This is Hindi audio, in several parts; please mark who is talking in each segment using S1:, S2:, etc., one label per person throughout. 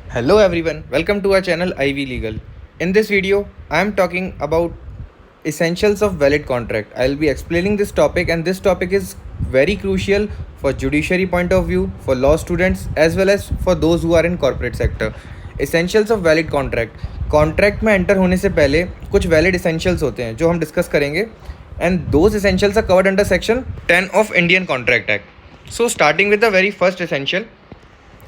S1: Hello everyone, welcome to our channel Ivy Legal. In this video, I am talking about essentials of valid contract. I will be explaining this topic, and this topic is very crucial for judiciary point of view, for law students as well as for those who are in corporate sector. Essentials of valid contract. Contract में एंटर होने से पहले कुछ वैलिड एसेंशियल्स होते हैं जो हम डिस्कस करेंगे, and those essentials are covered under section 10 of Indian contract act. So starting with the very first essential,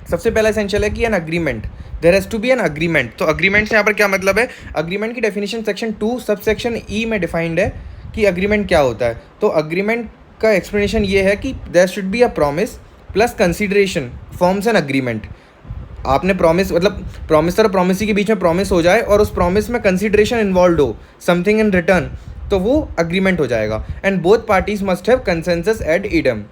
S1: सबसे पहला एसेंशियल है कि an agreement, there has to be an agreement. तो अग्रीमेंट से यहाँ पर क्या मतलब है? अग्रीमेंट की definition section 2 sub section E में डिफाइंड है कि अग्रीमेंट क्या होता है. तो अग्रीमेंट का एक्सप्लेनेशन ये है कि there should be a promise plus consideration forms an agreement. आपने प्रॉमिस, मतलब प्रॉमिसर और प्रॉमिसी के बीच में प्रॉमिस हो जाए और उस प्रॉमिस में कंसिडरेशन इन्वॉल्व हो, समथिंग इन रिटर्न, तो वो अग्रीमेंट हो जाएगा. And both parties must have consensus ad idem,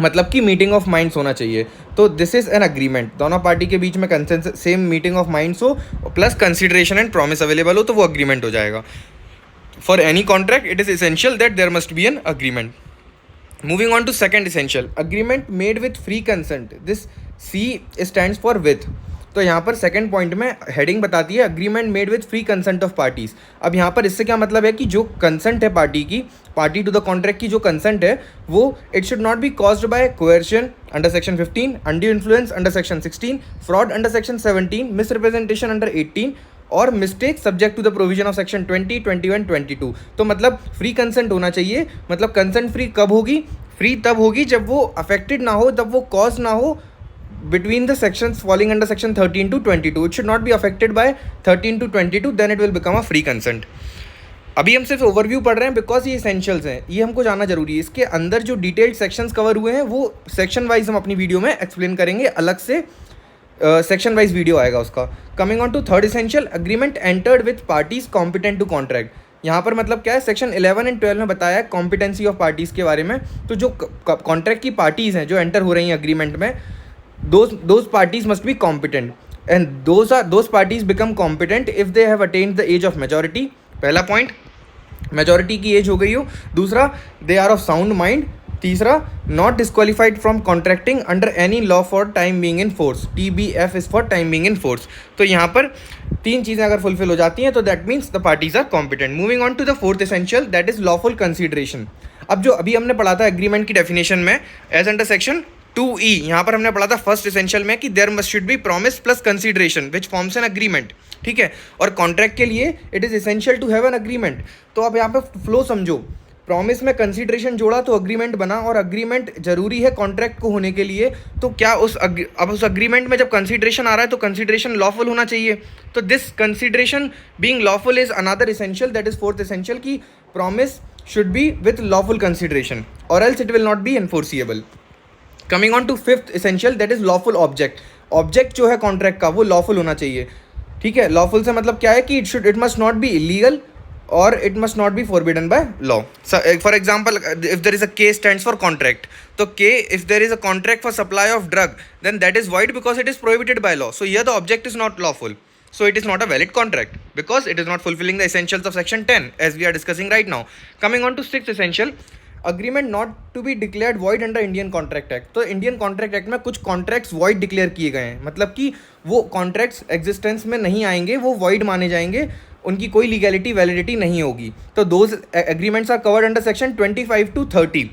S1: मतलब कि मीटिंग ऑफ माइंड्स होना चाहिए. तो दिस इज एन अग्रीमेंट. दोनों पार्टी के बीच में consensus, same meeting of minds हो plus consideration and promise available हो, तो वो अग्रीमेंट हो जाएगा. For any contract it is essential that there must be an agreement. Moving on to second essential, agreement made with free consent. This C stands for with. तो यहाँ पर सेकंड पॉइंट में हेडिंग बताती है agreement made with free consent of parties. अब यहाँ पर इससे क्या मतलब है कि जो कंसेंट है पार्टी टू द कॉन्ट्रैक्ट की जो कंसेंट है वो it should not be caused by coercion under section 15, undue influence under section 16, fraud under section 17, misrepresentation under 18 और mistake subject to the provision of section 20, 21, 22. तो मतलब फ्री कंसेंट होना चाहिए. मतलब कंसेंट फ्री कब होगी? फ्री तब होगी जब वो अफेक्टेड ना हो, तब वो कॉज ना हो between the sections falling under section 13 to 22. It should not be affected by 13 to 22, then it will become a free consent. अभी हम सिर्फ ओवरव्यू पढ़ रहे हैं बिकॉज ये एसेंशियल्स हैं, ये हमको जानना जरूरी है. इसके अंदर जो डिटेल्ड सेक्शंस कवर हुए हैं वो सेक्शन वाइज हम अपनी वीडियो में एक्सप्लेन करेंगे, अलग से सेक्शन वाइज वीडियो आएगा उसका. Coming on to third essential, agreement entered with parties competent to contract. यहाँ पर मतलब क्या है? सेक्शन 11 एंड 12 में बताया है कॉम्पिटेंसी ऑफ पार्टीज़ के बारे में. तो जो कॉन्ट्रैक्ट की पार्टीज़ हैं जो एंटर हो रही हैं अग्रीमेंट में, those parties must be competent, and those parties become competent if they have attained the age of majority. पहला पॉइंट, मेजोरिटी की एज हो गई हो. दूसरा, they are of sound mind. तीसरा, not disqualified from contracting under any law for time being in force. TBF is for time being in force. तो यहाँ पर तीन चीज़ें अगर फुलफिल हो जाती हैं तो that means the parties are competent. Moving on to the fourth essential, that is lawful consideration. अब जो अभी हमने पढ़ा था एग्रीमेंट की डेफिनेशन में एज अंडर सेक्शन 2E, यहाँ पर हमने पढ़ा था फर्स्ट एसेंशियल में कि there must should be promise plus consideration which forms an agreement. ठीक है, और कॉन्ट्रैक्ट के लिए it is essential to have an agreement. तो अब यहाँ पे फ्लो समझो, प्रॉमिस में कंसिडरेशन जोड़ा तो अग्रीमेंट बना, और अग्रीमेंट जरूरी है कॉन्ट्रैक्ट को होने के लिए. तो क्या अब उस अग्रीमेंट में जब कंसिडरेशन आ रहा है तो कंसिडरेशन लॉफुल होना चाहिए. तो this consideration being lawful is another essential, that is fourth essential, की promise should be with lawful consideration और else it will not be enforceable. Coming on to fifth essential, that is lawful object. Object जो है कॉन्ट्रैक्ट का वो लॉफुल होना चाहिए. ठीक है, लॉफुल से मतलब क्या है कि it must not be illegal और it must not be forbidden by law. For example, if there is a K stands for contract, तो K, if there is a contract for supply of drug, then that is void because it is prohibited by law. So here the object is not lawful, so it is not a valid contract because it is not fulfilling the essentials of section 10 as we are discussing right now. Coming on to sixth essential, agreement not to be declared void under Indian contract act. तो इंडियन कॉन्ट्रैक्ट एक्ट में कुछ कॉन्ट्रैक्ट्स वॉइड डिक्लेयर किए गए हैं, मतलब कि वो कॉन्ट्रैक्ट्स एग्जिस्टेंस में नहीं आएंगे, वो वॉइड माने जाएंगे, उनकी कोई लीगैलिटी वैलिडिटी नहीं होगी. तो those agreements are covered under section 25 to 30.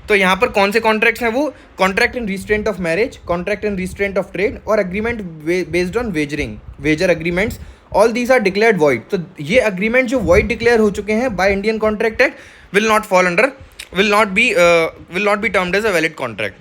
S1: तो यहाँ पर कौन से कॉन्ट्रैक्ट्स हैं? वो contract in restraint of marriage, contract in restraint of trade और agreement based on wagering, wager agreements. All these are declared void. तो ये अग्रीमेंट जो वॉइड डिक्लेयर हो चुके हैं by Indian contract act will not fall under, will not be termed as a valid contract.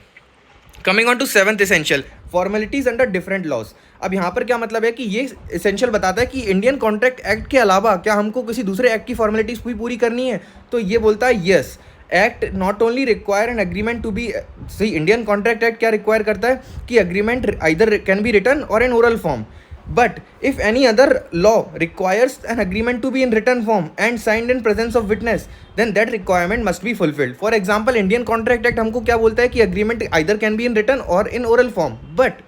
S1: Coming on to seventh essential, formalities under different laws. अब यहाँ पर क्या मतलब है कि ये एसेंशियल बताता है कि इंडियन कॉन्ट्रैक्ट एक्ट के अलावा क्या हमको किसी दूसरे एक्ट की फॉर्मेलिटीज़ पूरी करनी है. तो ये बोलता है yes, act not only require an agreement to be, सही, इंडियन कॉन्ट्रैक्ट एक्ट क्या रिक्वायर करता है कि agreement either can be written और in oral form. But if any other law requires an agreement to be in written form and signed in presence of witness, then that requirement must be fulfilled. For example, Indian Contract Act हमको क्या बोलता है कि agreement either can be in written or in oral form. But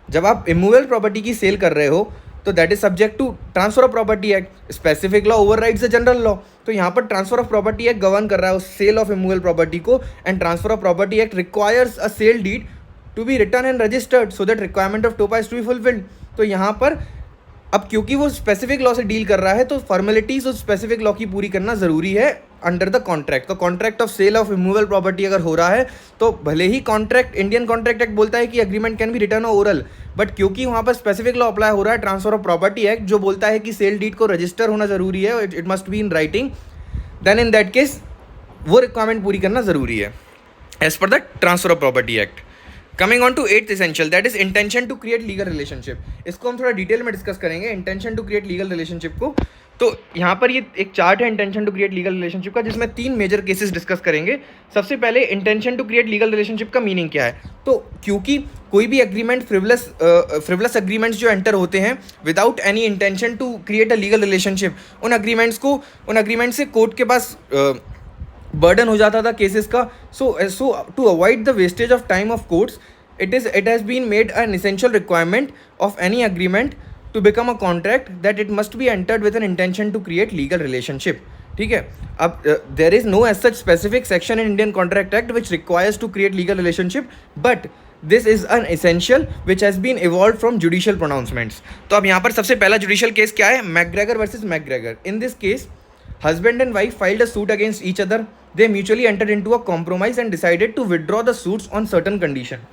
S1: जब आप immovable property की सेल कर रहे हो तो that is subject to Transfer of Property Act. Specific law overrides the general law. तो यहाँ पर Transfer of Property Act govern कर रहा है उस सेल ऑफ immovable property को, and Transfer of Property Act requires a sale deed to be written and registered so that requirement of TOPA is to be fulfilled. तो यहाँ पर अब क्योंकि वो स्पेसिफिक लॉ से डील कर रहा है तो फॉर्मेलिटीज उस स्पेसिफिक लॉ की पूरी करना ज़रूरी है अंडर द कॉन्ट्रैक्ट. तो contract of sale of removal property अगर हो रहा है तो भले ही कॉन्ट्रैक्ट इंडियन कॉन्ट्रैक्ट एक्ट बोलता है कि agreement can be written oral, but क्योंकि वहाँ पर स्पेसिफिक लॉ अप्लाई हो रहा है ट्रांसफर ऑफ प्रॉपर्टी एक्ट जो बोलता है कि सेल डीड को रजिस्टर होना ज़रूरी है, it must be in writing, then in that case वो रिक्वायरमेंट पूरी करना ज़रूरी है as per the transfer of property act. Coming on to eighth essential, that is intention to create legal relationship. इसको हम थोड़ा डिटेल में डिस्कस करेंगे intention to create legal relationship को. तो यहाँ पर ये एक चार्ट है intention to create legal relationship का जिसमें 3 मेजर केसेस डिस्कस करेंगे. सबसे पहले intention to create legal relationship का मीनिंग क्या है. तो क्योंकि कोई भी एग्रीमेंट फ्रिवलस एग्रीमेंट्स जो एंटर होते हैं without any intention to create a legal relationship, उन एग्रीमेंट से कोर्ट के पास बर्डन हो जाता था केसेस का. So to avoid the wastage of time of courts it has been made an essential requirement of any agreement to become a contract that it must be entered with an intention to create legal relationship. ठीक है. अब there is no as such specific section in Indian Contract Act which requires to create legal relationship, but this is an essential which has been evolved from judicial pronouncements. तो अब यहाँ पर सबसे पहला जुडिशियल केस क्या है, McGregor versus McGregor. In this case husband and wife filed a suit against each other. They mutually entered into a compromise and decided to withdraw the suits on certain condition.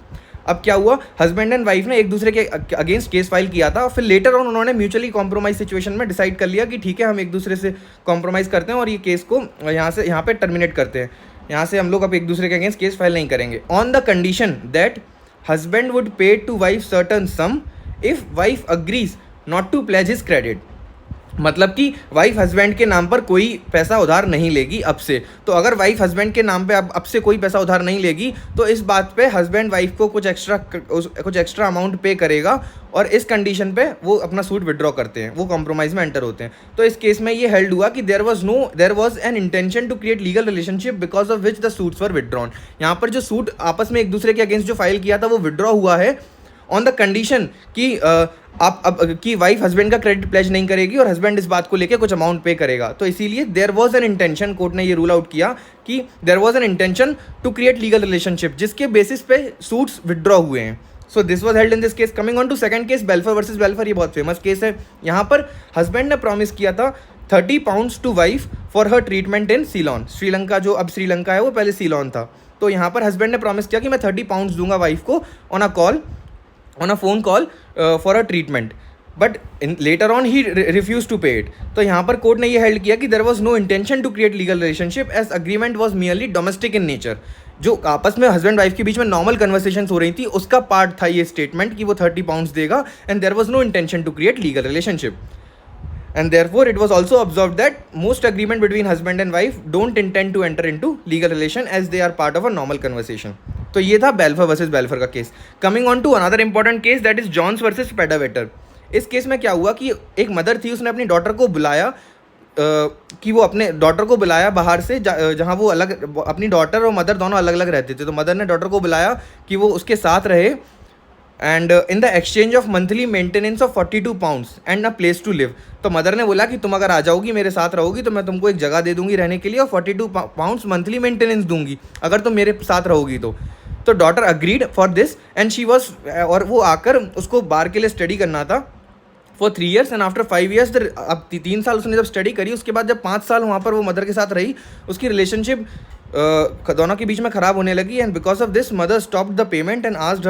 S1: अब क्या हुआ, हस्बैंड एंड वाइफ ने एक दूसरे के अगेंस्ट केस फाइल किया था और फिर लेटर ऑन उन्होंने म्यूचुअली कॉम्प्रोमाइज सिचुएशन में डिसाइड कर लिया कि ठीक है हम एक दूसरे से कॉम्प्रोमाइज़ करते हैं और ये केस को यहाँ पे टर्मिनेट करते हैं. यहाँ से हम लोग अब एक दूसरे के अगेंस्ट केस फाइल नहीं करेंगे on the condition that husband would pay to wife certain sum if wife agrees not to pledge his credit. मतलब कि वाइफ हस्बैंड के नाम पर कोई पैसा उधार नहीं लेगी अब से. तो अगर वाइफ हस्बैंड के नाम पे अब से कोई पैसा उधार नहीं लेगी तो इस बात पे हस्बैंड वाइफ को कुछ एक्स्ट्रा अमाउंट पे करेगा और इस कंडीशन पे वो अपना सूट विड्रॉ करते हैं, वो कॉम्प्रोमाइज़ में एंटर होते हैं. तो इस केस में ये हेल्ड हुआ कि there was an intention to create legal relationship because of which the suits were withdrawn. यहाँ पर जो सूट आपस में एक दूसरे के अगेंस्ट जो फाइल किया था वो विड्रॉ हुआ है ऑन द कंडीशन कि कि वाइफ हस्बैंड का क्रेडिट प्लेज नहीं करेगी और हस्बैंड इस बात को लेके कुछ अमाउंट पे करेगा. तो इसीलिए there was an intention, court ने ये रूल आउट किया कि there was an intention to create legal relationship जिसके बेसिस पे सूट्स विड्रॉ हुए हैं. So this was held in this case. Coming on to second case, Balfour versus Balfour, ये बहुत फेमस केस है. यहाँ पर हस्बैंड ने प्रॉमिस किया था 30 pounds to wife for her treatment in Ceylon. Sri Lanka जो अब श्रीलंका है वो पहले सीलोन था. तो यहाँ पर हस्बैंड ने प्रॉमिस किया कि मैं 30 पाउंड्स दूंगा वाइफ को on a phone call for a treatment, but later on he refuse to pay it. तो यहाँ पर कोर्ट ने ये हेल्ड किया कि there was no intention to create legal relationship as agreement was merely domestic in nature. जो आपस में हस्बैंड वाइफ के बीच में नॉर्मल कन्वर्सेशन हो रही थी उसका पार्ट था ये स्टेटमेंट कि वो 30 पाउंड्स देगा and there was no intention to create legal relationship. And therefore, it was also observed that most agreement between husband and wife don't intend to enter into legal relation as they are part of a normal conversation. तो ये था बेल्फर वर्सेस बेल्फर का case. Coming on to another important case that is Jones versus Padavatton. इस केस में क्या हुआ कि एक मदर थी, उसने अपनी डॉटर को बुलाया कि वो अपने डॉटर को बुलाया बाहर से जहाँ वो अलग, अपनी डॉटर और मदर दोनों अलग अलग रहते थे. तो मदर ने डॉटर को बुलाया कि वो उसके साथ रहे and in the exchange of monthly maintenance of 42 pounds and a place to live. तो मदर ने बोला कि तुम अगर आ जाओगी मेरे साथ रहोगी तो मैं तुमको एक जगह दे दूंगी रहने के लिए और 42 पाउंड्स मंथली मेंटेनेंस दूंगी अगर तुम मेरे साथ रहोगी तो. तो daughter agreed for this and she was, और वो आकर उसको बार के लिए स्टडी करना था for 3 years and after 5 years. अब 3 साल उसने जब स्टडी करी उसके बाद जब 5 साल वहाँ पर वो मदर के साथ रही उसकी रिलेशनशिप दोनों के बीच में ख़राब होने लगी and because of this mother stop the payment and asked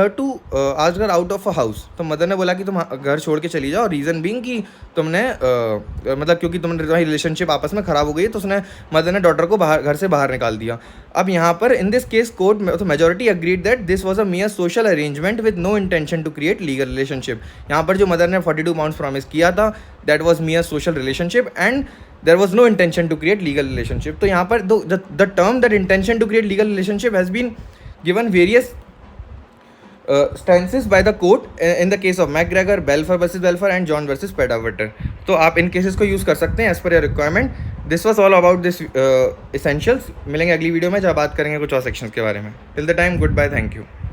S1: her out of a house. तो मदर ने बोला कि तुम घर छोड़ के चली जाओ, रीज़न बीइंग कि तुमने मतलब क्योंकि तुम्हारी रिलेशनशिप आपस में ख़राब हो गई तो उसने मदर ने डॉटर को घर से बाहर निकाल दिया. अब यहाँ पर in this case court majority agreed that this was a mere social arrangement with no intention to create legal relationship. यहाँ पर जो मदर ने 42 पाउंड्स प्रॉमिस किया था that was मियर social relationship and there was no intention to create legal relationship. तो यहाँ पर the term that intention to create legal relationship has been given various stances by the court in the case of McGregor, Belfer versus Belfer and John versus Pedawater. तो आप इन केसेस को यूज़ कर सकते हैं as per your requirement. This was all about this essentials. मिलेंगे अगली वीडियो में जहाँ बात करेंगे कुछ और सेक्शंस के बारे में. Till the time, goodbye, thank you.